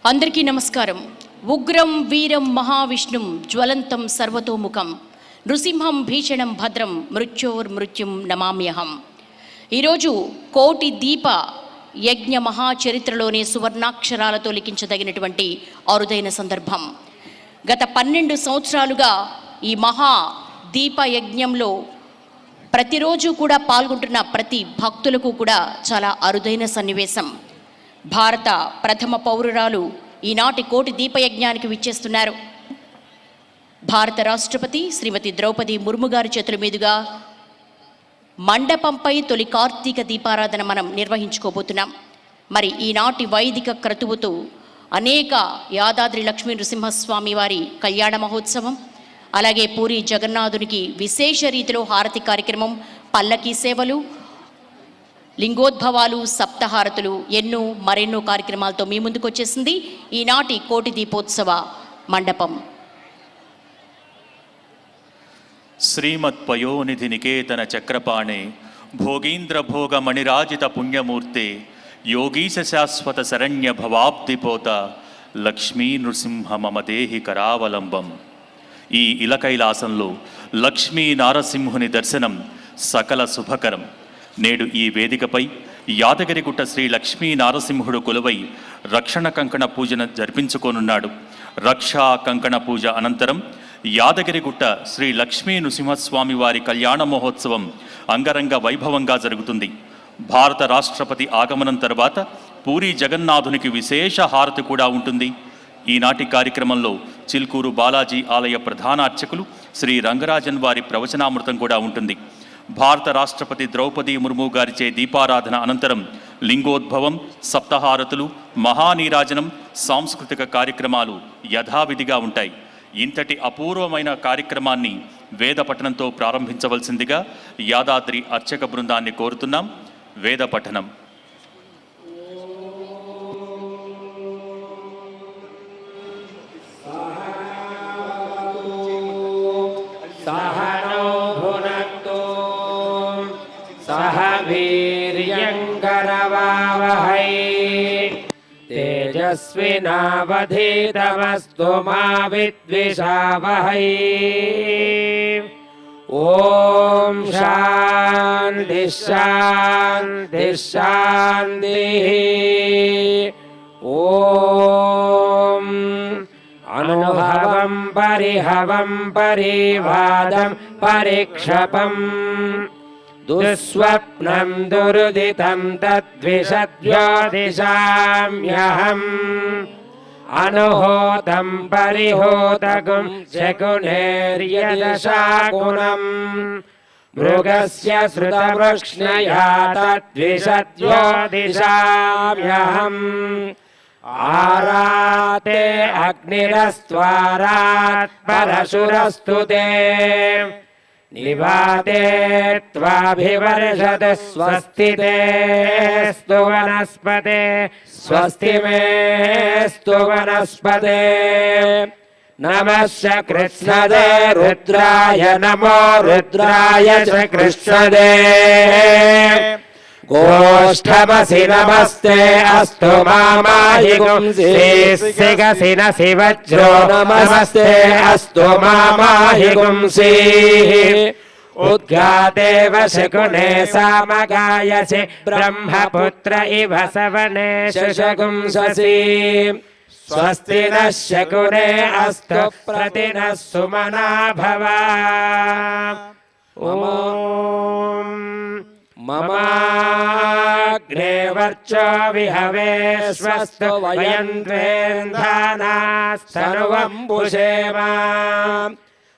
అందరికీ నమస్కారం. ఉగ్రం వీరం మహావిష్ణుం జ్వలంతం సర్వతోముఖం నృసింహం భీషణం భద్రం మృత్యోర్మృత్యుం నమామ్యహం. ఈరోజు కోటి దీప యజ్ఞ మహాచరిత్రలోనే సువర్ణాక్షరాలతో లిఖించదగినటువంటి అరుదైన సందర్భం. గత 12 సంవత్సరాలుగా ఈ మహా దీప యజ్ఞంలో ప్రతిరోజు కూడా పాల్గొంటున్న ప్రతి భక్తులకు కూడా చాలా అరుదైన సన్నివేశం. భారత ప్రథమ పౌరురాలు ఈనాటి కోటి దీపయజ్ఞానికి విచ్చేస్తున్నారు. భారత రాష్ట్రపతి శ్రీమతి ద్రౌపది ముర్ము గారి చేతుల మీదుగా మండపంపై తొలి కార్తీక దీపారాధన మనం నిర్వహించుకోబోతున్నాం. మరి ఈనాటి వైదిక క్రతువుతో అనేక యాదాద్రి లక్ష్మీ నృసింహస్వామి వారి కళ్యాణ మహోత్సవం, అలాగే పూరి జగన్నాథునికి విశేష రీతిలో హారతి కార్యక్రమం, పల్లకీ సేవలు, లింగోద్భవాలు, సప్తహారతులు, మరెన్నో కార్యక్రమాలతో మీ ముందుకు వచ్చేసింది ఈనాటి కోటి దీపోత్సవ మండపం. శ్రీమత్ పయోనిధి నికేతన చక్రపాణే భోగీంద్ర భోగ మణిరాజిత పుణ్యమూర్తే యోగీశ శాశ్వత శరణ్య భవాబ్దిపోత లక్ష్మీ నృసింహ మమ దేహి కరావలంబం. ఈ ఇలకైలాసంలో లక్ష్మీ నారసింహుని దర్శనం సకల శుభకరం. నేడు ఈ వేదికపై యాదగిరిగుట్ట శ్రీ లక్ష్మీ నారసింహుడు కొలువై రక్షణ కంకణ పూజను జరిపించుకోనున్నాడు. రక్షా కంకణ పూజ అనంతరం యాదగిరిగుట్ట శ్రీ లక్ష్మీ నృసింహస్వామి వారి కళ్యాణ మహోత్సవం అంగరంగ వైభవంగా జరుగుతుంది. భారత రాష్ట్రపతి ఆగమనం తర్వాత పూరి జగన్నాథునికి విశేష హారతి కూడా ఉంటుంది. ఈనాటి కార్యక్రమంలో చిల్కూరు బాలాజీ ఆలయ ప్రధాన అర్చకులు శ్రీ రంగరాజన్ వారి ప్రవచనామృతం కూడా ఉంటుంది. భారత రాష్ట్రపతి ద్రౌపది ముర్ము గారిచే దీపారాధన అనంతరం లింగోద్భవం, సప్తహారతులు, మహానీరాజనం, సాంస్కృతిక కార్యక్రమాలు యథావిధిగా ఉంటాయి. ఇంతటి అపూర్వమైన కార్యక్రమాన్ని వేద పఠనంతో ప్రారంభించవలసిందిగా యాదాద్రి అర్చక బృందాన్ని కోరుతున్నాం. వేద పఠనం. वीर्यङ्करवावहै तेजस्विनावधीतमस्तु मा विद्विषावहै. ॐ शान्ति शान्ति शान्तिः. ॐ अनुभवं परिहवं परिवादं परिक्षपम् दुःस्वप्नं दुरुदितं तद्विषद्योतिषाम्यहम्. अनुहोतं परिहोतगुं शकुनेर्यदशाकुणम् मृगस्य श्रुतवृक्ष्णया तद्विषद्योतिषाम्यहम्. आराते अग्निरस्त्वारात् परशुरस्तु ते निवाते त्वाभिवर्षद स्वस्ति ते स्तु वनस्पते स्वस्ति मे स्तु वनस्पते. नमः कृष्णदे रुद्राय नमो रुद्राय च कृष्णदे. गोष्ठमसि नमस्ते अस्तु मामाहि गुंसि नसि वज्रो नमस्ते अस्तु मामाहि गुंसि. उद्गादेव शकुने सामगायसि ब्रह्मपुत्र इव सवने शशगुंससि. स्वस्ति नः शकुने अस्तु प्रतिनः सुमना भव. ॐ ममाग्ने वर्चो विहवे स्वस्तु वयं द्वेन्धानाः सर्वं पुषेम.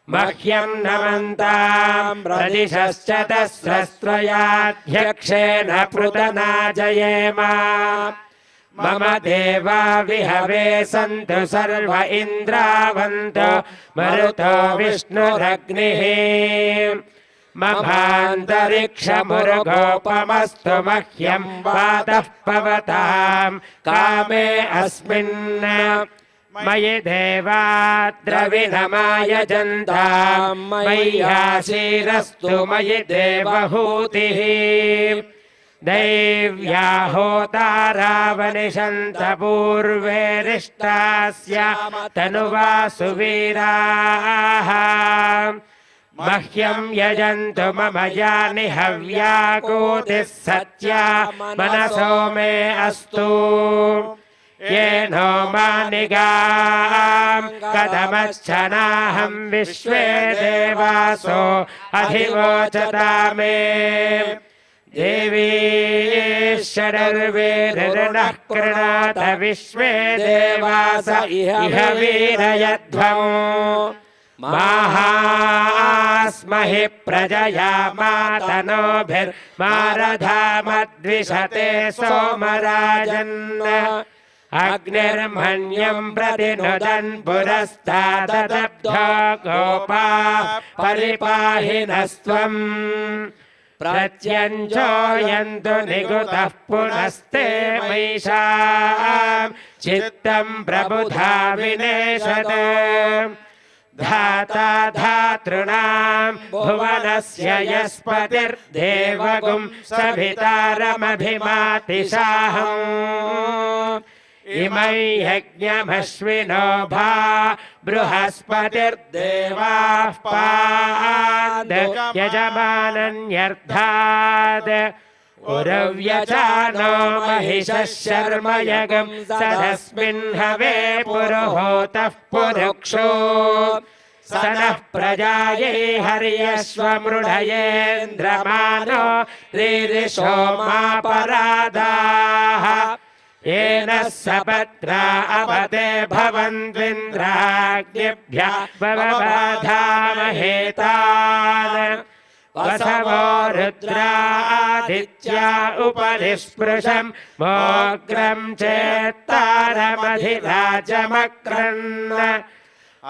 मह्यं नमन्तां प्रदिशश्चतस्रस्त्रयाध्यक्षेण पृतना जयेम. मम देवा विहवे सन्तु सर्व इन्द्रावन्तु मरुतो विष्णुरग्निः. ममान्तरिक्षमुरुगोपमस्तु मह्यं वातः पवतां कामे अस्मिन्. मयि देवाद्रविणमाय जन्तां मय्यासीरस्तु मयि देवहूतिः. दैव्या होतारावनिषन्त पूर्वेरिष्टास्य तनुवा सुवीराः मह्यं यजन्तु मम यानि हव्याकूतिः सत्या मनसो मे अस्तु येनो मानिगां कथमच्छनाहं विश्वे देवासो अधिवोचता मे देवी शरर्वेर्नः कृणात विश्वे देवास इह वीरयध्वम् माहास्महि प्रजया मातनोभिर्मारधामद्विषते सोमराजन् अग्निर्मन्यं प्रतिनुदन् पुरस्तादब्धो गोपाः परिपाहिनस्त्वम् प्रत्यञ्जोयन्तु निगुतः पुनस्ते मैषां चित्तं प्रबुधा विनेशत् धाता धातॄणां भुवनस्य यस्पतिर्देवगुं सभितारमभिमातिशाहम् इमै यज्ञमश्विनो भा बृहस्पतिर्देवाः पाद यजमानन्यर्थात् उरव्यचानो महिषः शर्म यगं सदस्मिन् हवे पुरुहोतः पुरुक्षो स नः प्रजायै हर्यश्वमृढयेन्द्रमानो रीरिषो मापरादाः येन सपत्रा अपते भवन्त्विन्द्राग्निभ्यः ववबाधामहेतान् वसवो रुद्रादित्या उपरिस्पृशं मोग्रं चेत्तारमधिराजमक्रन्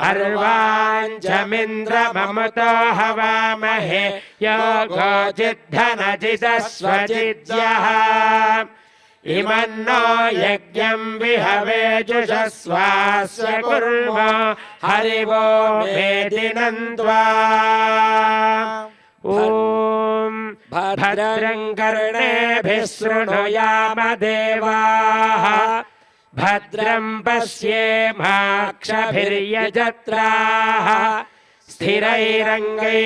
अर्वाञ्चमिन्द्रममुतो हवामहे योगो जिद्धनजिदस्वजिद्यः इमन्नो यज्ञं विहवे जुषस्वास्य कुर्मो हरिवो मेदिनन्त्वा ॐ भद्रं कर्णेभिः शृणुयाम देवाः भद्रं पश्येमाक्षभिर्यजत्राः स्थिरैरङ्गैः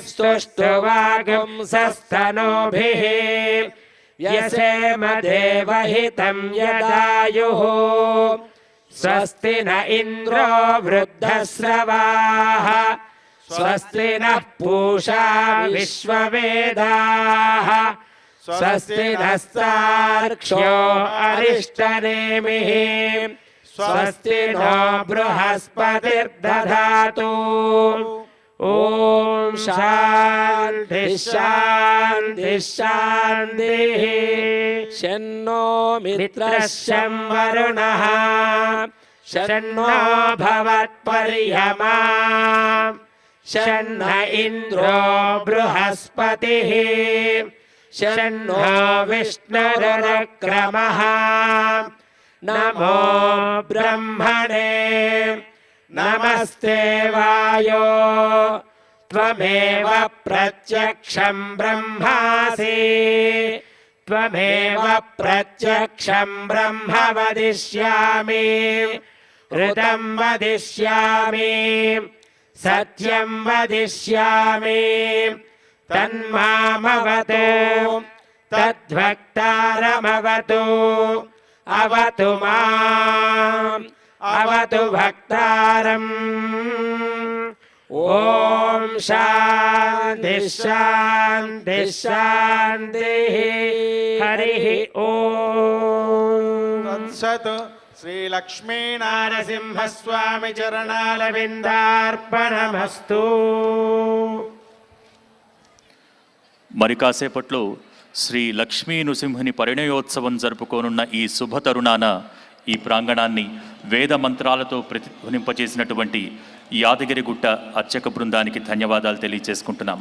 स्तुष्टुवागुंसस्तनूभिः यसेम देवहितं यदायुः स्वस्ति न इन्द्रो वृद्धस्रवाः स्वस्ति नः पूषा विश्ववेदाः स्वस्ति नस्तार्क्ष्यो अरिष्टनेमिः स्वस्ति नो बृहस्पतिर्दधातु ॐ शान्ति शान्ति शान्तिः शन्नो मित्रः शं वरुणः शन्नो भवत्पर्यमा शन्न इन्द्रो बृहस्पतिः शन्नो विष्णुरुक्रमः नमो ब्रह्मणे नमस्ते वायो त्वमेव प्रत्यक्षं ब्रह्मासि त्वमेव प्रत्यक्षं ब्रह्म वदिष्यामि ऋतं वदिष्यामि सत्यं वदिष्यामि तन्मामवतु तद्भक्तारमवतु अवतु माम् अवतु भक्तारम् ॐ शान्ति शान्ति शान्तिः हरिः ॐ तत्सत् श्रीलक्ष्मीनारसिंहस्वामी చరణాలవిందార్పణమస్తు. మరి కాసేపట్లో శ్రీ లక్ష్మీ నృసింహుని పరిణయోత్సవం జరుపుకోనున్న ఈ శుభ తరుణాన ఈ ప్రాంగణాన్ని వేద మంత్రాలతో ప్రతిధ్వనింపజేసినటువంటి యాదగిరిగుట్ట అర్చక బృందానికి ధన్యవాదాలు తెలియజేసుకుంటున్నాం.